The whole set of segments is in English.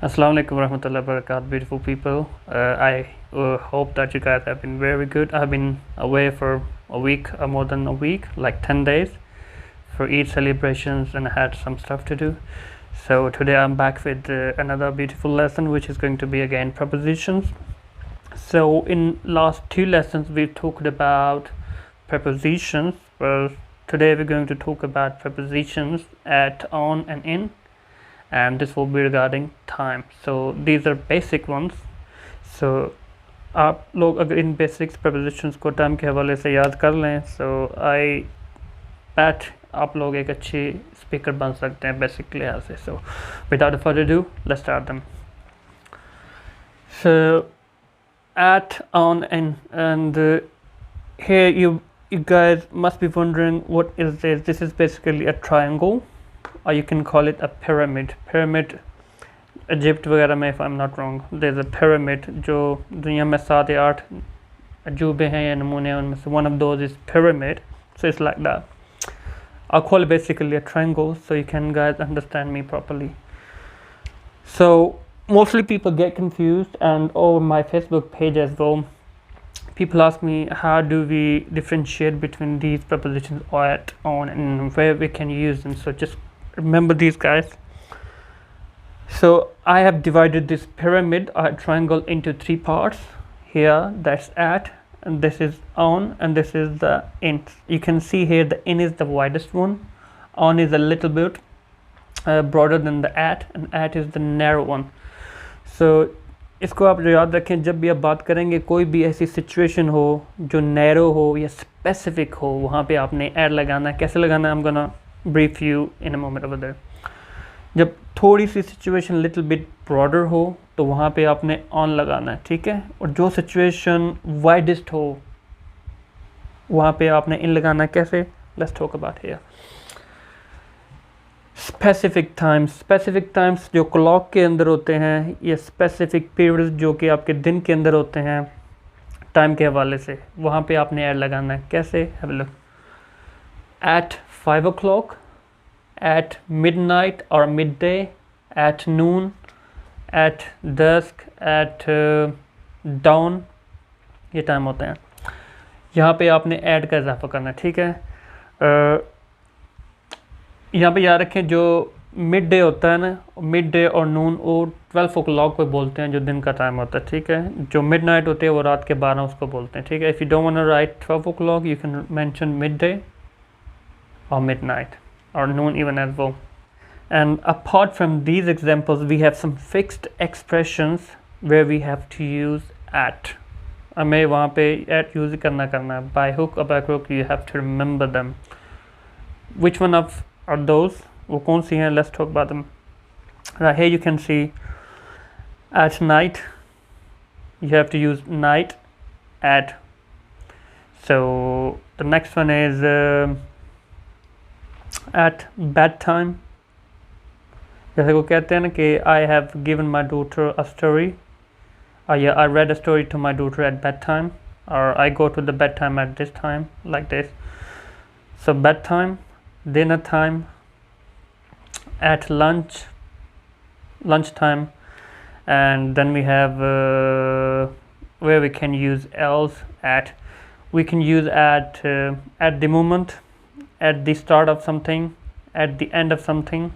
Assalamu alaikum warahmatullahi wabarakatuh, beautiful people. I hope that you guys have been very good. I've been away for a week, or more than a week, like 10 days for Eid celebrations, and I had some stuff to do. So today I'm back with another beautiful lesson, which is going to be again prepositions. So in last two lessons we've talked about prepositions. Well, today we're going to talk about prepositions at, on, and in, and this will be regarding time. So these are basic ones. So आप लोग अगर इन basics prepositions को time के हवाले से याद कर लें, so I bet आप लोग एक अच्छी स्पीकर बन सकते हैं बेसिक लिहाज से. So without further ado, let's start them. So at, on, and here you guys must be wondering, what is this? This is basically a triangle, or you can call it a pyramid. Pyramid Egypt वगैरह में, if I'm not wrong, there's a pyramid. जो दुनिया में 7 या 8 अजूबे हैं या नमूने हैं, उनमें से one of those is pyramid. So it's like that. I'll call it basically a triangle so you can guys understand me properly. So mostly people get confused, and over my Facebook page as well, people ask me how do we differentiate between these prepositions, at, on, and where we can use them. So just remember these guys. So I have divided this pyramid or triangle into 3 parts. Here that's at, and this is on, and this is the in. You can see here the in is the widest one, on is a little bit broader than the at, and at is the narrow one. So इसको आप याद रखें, जब भी आप बात करेंगे कोई भी ऐसी सिचुएशन हो जो नैरो हो या स्पेसिफिक हो, वहाँ पे आपने एड लगाना है. कैसे लगाना है, I'm gonna brief you in a moment over there. जब थोड़ी सी सिचुएशन लिटिल बिट ब्रॉडर हो तो वहाँ पे आपने ऑन लगाना है, ठीक है. और जो सिचुएशन वाइडेस्ट हो वहाँ पे आपने इन लगाना है. कैसे, let's talk about here. Specific times जो क्लॉक के अंदर होते हैं, या स्पेसिफिक पीरियड्स जो कि आपके दिन के अंदर होते हैं टाइम के हवाले से, वहाँ पे आपने ऐड लगाना है. कैसे, have a look. At 5 o'clock, at midnight or midday, at noon, at dusk, at dawn, ये टाइम होते हैं. यहाँ पे आपने ऐड का इजाफा करना है, ठीक है. यहाँ पे याद रखें जो मिड डे होता है ना, मिड डे और नून वो 12 o'clock को बोलते हैं, जो दिन का टाइम होता है, ठीक है. जो मिड नाइट होते हैं वो रात के 12 उसको बोलते हैं, ठीक है. If you don't want to write 12 o'clock, you can mention midday or midnight or noon even as well. And apart from these examples, we have some fixed expressions where we have to use at. हमें वहाँ पे at use करना है. By hook or by crook, you have to remember them. Which one of are those? वो कौन सी हैं? Let's talk about them. Right here you can see at night. You have to use night, at. So the next one is at bedtime. जैसे को कहते हैं ना कि I have given my daughter a story, yeah, I read a story to my daughter at bedtime, or I go to the bedtime at this time, like this. So bedtime, dinner time, at lunchtime, and then we have where we can use else, at. We can use at the moment, at the start of something, at the end of something.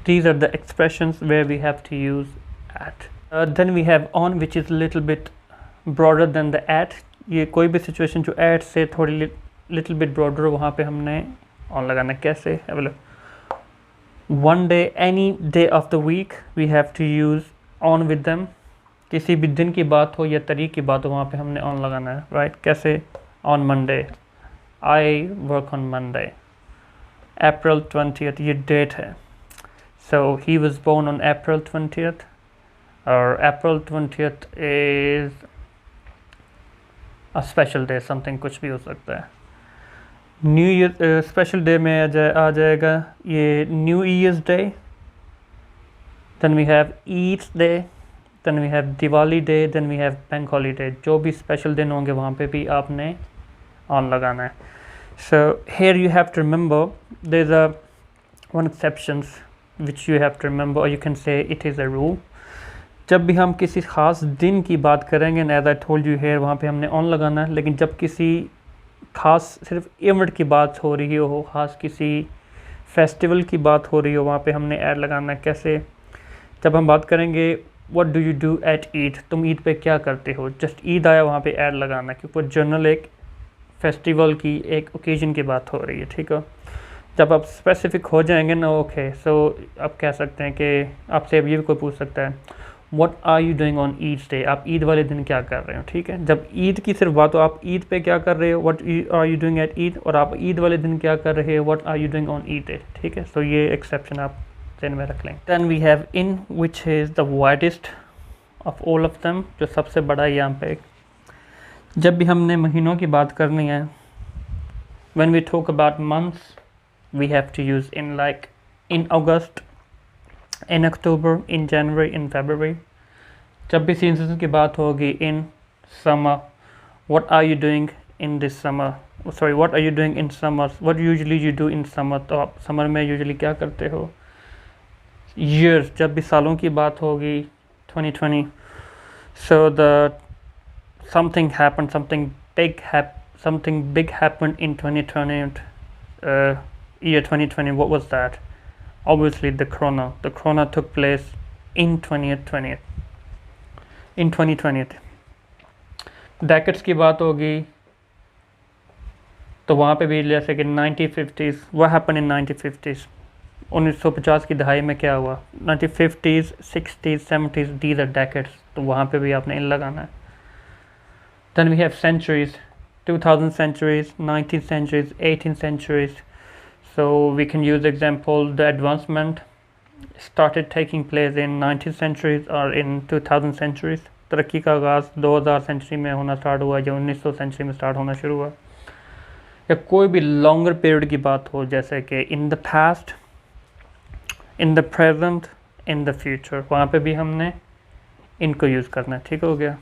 These are the expressions where we have to use at. Then we have on, which is a little bit broader than the at. ये कोई भी situation जो at से थोड़ी little bit broader हो, वहाँ पे हमने on लगाना. कैसे, have a look. One day, any day of the week, we have to use on with them. किसी भी दिन की बात हो या तारीख की बात हो, वहाँ पे हमने on लगाना है, right. कैसे, on Monday, I work on Monday. April 20th, ये डेट है. So he was born on April 20th, or April 20th is a special day, something कुछ भी हो सकता है. न्यू ईयर स्पेशल डे में आ जाएगा ये new years day. Then we have Eid Day, then we have Diwali Day, then we have Bank Holiday. जो भी स्पेशल दिन होंगे वहाँ पे भी आपने on लगाना है. So here you have to remember there's one exceptions which you have to remember, or you can say it is a rule. जब भी हम किसी ख़ास दिन की बात करेंगे, as I told you here, वहाँ पे हमने ऑन लगाना है। लेकिन जब किसी ख़ास सिर्फ इवेंट की बात हो रही हो, ख़ास किसी फेस्टिवल की बात हो रही हो, वहाँ पे हमने ऐड लगाना है। कैसे? जब हम बात करेंगे what do you do at Eid, तुम ईद पे क्या करते हो, जस्ट ईद आया वहाँ पे ऐड लगाना है, क्योंकि जनरल एक फेस्टिवल की, एक ओकेजन की बात हो रही है, ठीक है। जब आप स्पेसिफिक हो जाएंगे ना, ओके, सो आप कह सकते हैं कि आपसे अब ये भी कोई पूछ सकता है what are you doing on Eid day, आप ईद वाले दिन क्या कर रहे हो, ठीक है। जब ईद की सिर्फ बात हो, आप ईद पे क्या कर रहे हो, what are you doing at Eid, और आप ईद वाले दिन क्या कर रहे हो, what are you doing on Eid day, ठीक है। सो ये एक्सेप्शन आप ध्यान में रख लें। Then we have in, which is the widest of all of them, जो सबसे बड़ा है यहाँ पे। जब भी हमने महीनों की बात करनी है, when we talk about months, we have to use in, like in August, in October, in January, in February. जब भी सीजन की बात होगी, in summer, what are you doing in this summer, sorry, what are you doing in summer, what usually you do in summer, तो आप summer में usually क्या करते हो। years, जब भी सालों की बात होगी, 2020, so the something happened, something big happened in 2020, year 2020. What was that? Obviously the corona took place in 2020, in 2020. decades की बात होगी, तो वहाँ पे भी जैसे कि 1950s, what happened in 1950s, 1950 की दहाई में क्या हुआ, 1950s, 60s, 70s, these are decades, तो वहाँ पे भी आपने इन लगाना है। then we have centuries, 2000 centuries, 19th centuries, 18th centuries. So we can use example, the advancement started taking place in 19th centuries or in 2000 centuries. तरक्की का आगाज़ 2000 सेंचुरी में होना स्टार्ट हुआ, या 1900 सेंचुरी में स्टार्ट होना शुरू हुआ। या कोई भी लॉन्गर पीरियड की बात हो, जैसे कि in the past, in the present, in the future, वहाँ पे भी हमने इनको यूज़ करना है, ठीक हो गया।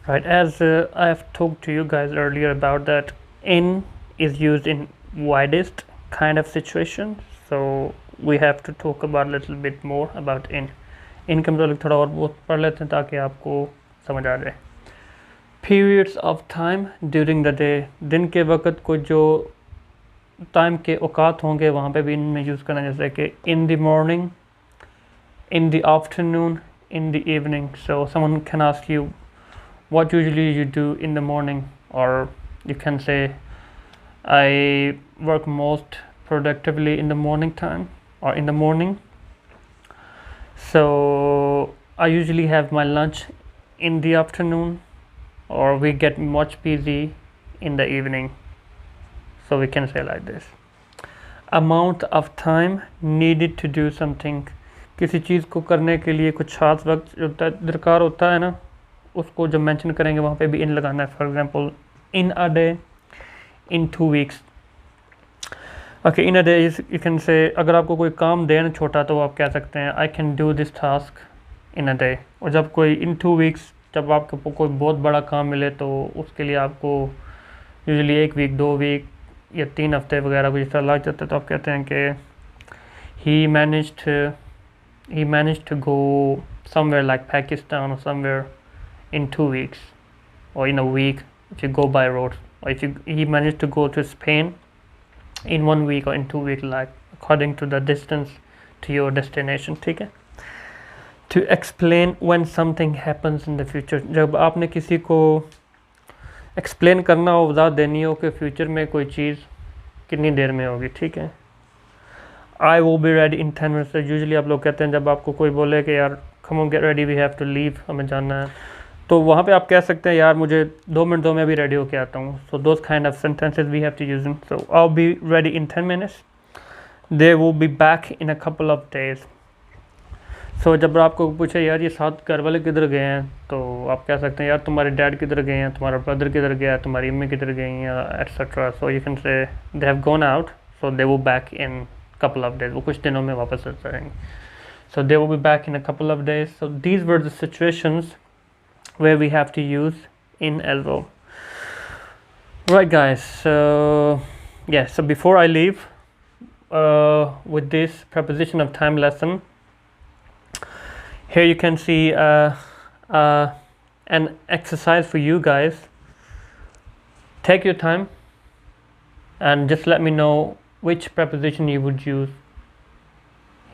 Right, as I have talked to you guys earlier about that, in is used in widest kind of situation, so we have to talk about a little bit more about in का मतलब थोड़ा और बहुत पढ़ लेते हैं ताकि आपको समझ आ जाए। periods of time during the day, दिन के वक्त को जो टाइम के औकात होंगे वहाँ पे भी इनमें यूज़ करना, जैसे कि in the morning, in the afternoon, in the evening. So someone can ask you what usually you do in the morning, or you can say I work most productively in the morning time, or in the morning. So I usually have my lunch in the afternoon, or we get much busy in the evening. So we can say like this. Amount of time needed to do something, किसी चीज़ को करने के लिए कुछ खास वक्त जो दरकार होता है ना, उसको जब मेंशन करेंगे वहाँ पे भी इन लगाना है। For example, in a day, in 2 weeks. Okay, in a day you can say, अगर आपको कोई काम देना छोटा तो आप कह सकते हैं I can do this task in a day. और जब कोई in 2 weeks, जब आपको कोई बहुत बड़ा काम मिले तो उसके लिए आपको यूजुअली 1 वीक, 2 वीक या 3 हफ्ते वगैरह कुछ इस तरह लग जाते हैं, तो आप कहते हैं कि he managed to go somewhere like Pakistan or somewhere in 2 weeks, or in a week if you go by road, or if he managed to go to Spain in 1 week or in 2 weeks, like according to the distance to your destination, ठीक है। To explain when something happens in the future, जब आपने किसी को explain करना हो, वज़ाहत देनी हो कि फ्यूचर में कोई चीज़ कितनी देर में होगी, ठीक है। I will be ready in 10 minutes, usually आप लोग कहते हैं जब आपको कोई बोले कि यार come on get ready, we have to leave, हमें जाना है, तो वहाँ पे आप कह सकते हैं यार मुझे 2 मिनट दो, मैं भी रेडी होके आता हूँ। So those kind of sentences we have to use them. So I'll be ready in 10 minutes. They will be back in a couple of days. So जब आपको पूछे यार ये 7 घर वाले किधर गए हैं, तो आप कह सकते हैं यार तुम्हारे डैड किधर गए हैं, तुम्हारा ब्रदर किधर गया, तुम्हारी अम्मी किधर गई हैं, etc. So you can say they have gone out, so they will back in couple of days. वो कुछ दिनों में वापस आ जाएंगे. So they will be back in a couple of days. So these were the situations where we have to use in as well. Right guys, so yeah, so before I leave, with this preposition of time lesson. Here you can see an exercise for you guys. Take your time and just let me know which preposition you would use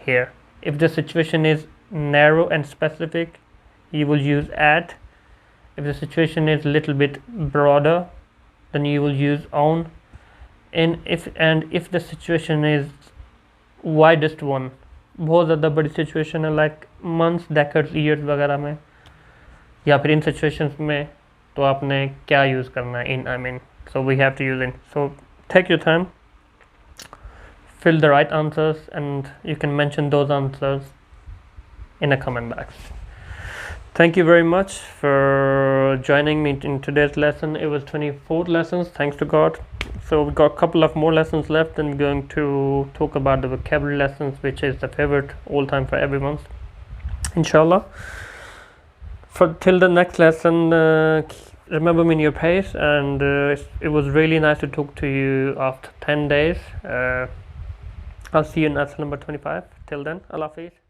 here. If the situation is narrow and specific, you will use at. If the situation is a little bit broader, then you will use on. And if the situation is widest one, बहुत ज़्यादा बड़ी situation है, like months, decades, years वगैरह में, या फिर इन situations में, तो आपने क्या यूज़ करना है इन, I mean, so we have to use in. So take your time, fill the right answers, and you can mention those answers in a comment box. Thank you very much for joining me in today's lesson. It was 24 lessons, thanks to God. So we've got a couple of more lessons left, and we're going to talk about the vocabulary lessons, which is the favorite all time for everyone, inshallah. Till the next lesson, remember me in your pace, and it was really nice to talk to you after 10 days. I'll see you in lesson number 25. Till then, Allah Hafiz.